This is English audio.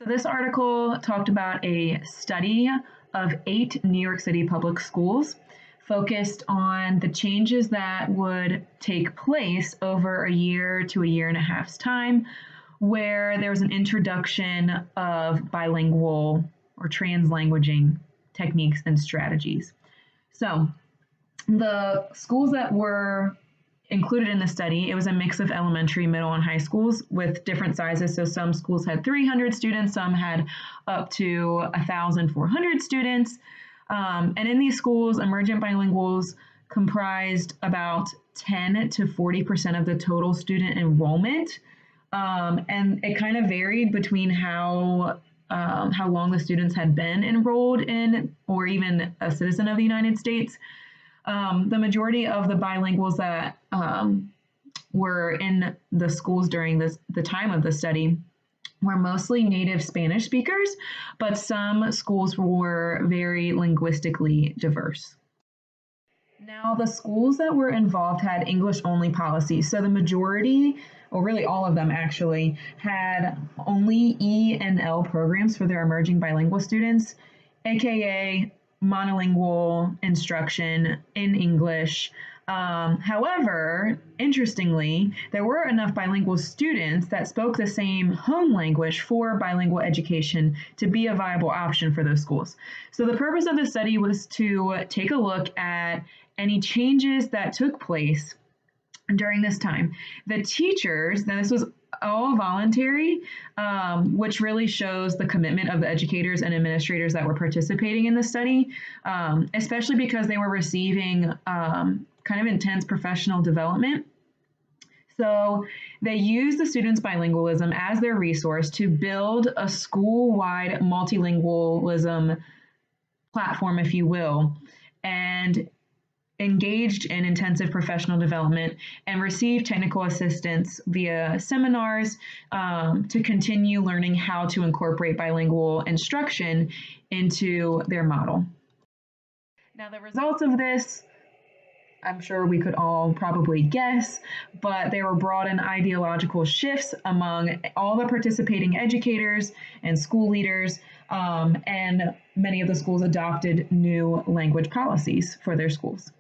So this article talked about a study of 8 New York City public schools focused on the changes that would take place over a year to a year and a half's time, where there was an introduction of bilingual or translanguaging techniques and strategies. So the schools that were included in the study, it was a mix of elementary, middle, and high schools with different sizes. So some schools had 300 students, some had up to 1,400 students. And in these schools, emergent bilinguals comprised about 10 to 40% of the total student enrollment. And it kind of varied between how long the students had been enrolled in or even a citizen of the United States. The majority of the bilinguals that were in the schools during the time of the study were mostly native Spanish speakers, but some schools were very linguistically diverse. Now, the schools that were involved had English-only policies. So the majority, or really all of them actually, had only E&L programs for their emerging bilingual students, aka monolingual instruction in English. However, interestingly, there were enough bilingual students that spoke the same home language for bilingual education to be a viable option for those schools. So the purpose of the study was to take a look at any changes that took place during this time. The teachers, now this was all voluntary, which really shows the commitment of the educators and administrators that were participating in the study, especially because they were receiving kind of intense professional development. So they used the students' bilingualism as their resource to build a school-wide multilingualism platform, if you will, and engaged in intensive professional development and received technical assistance via seminars to continue learning how to incorporate bilingual instruction into their model. Now, the results of this, I'm sure we could all probably guess, but there were broad and ideological shifts among all the participating educators and school leaders, and many of the schools adopted new language policies for their schools.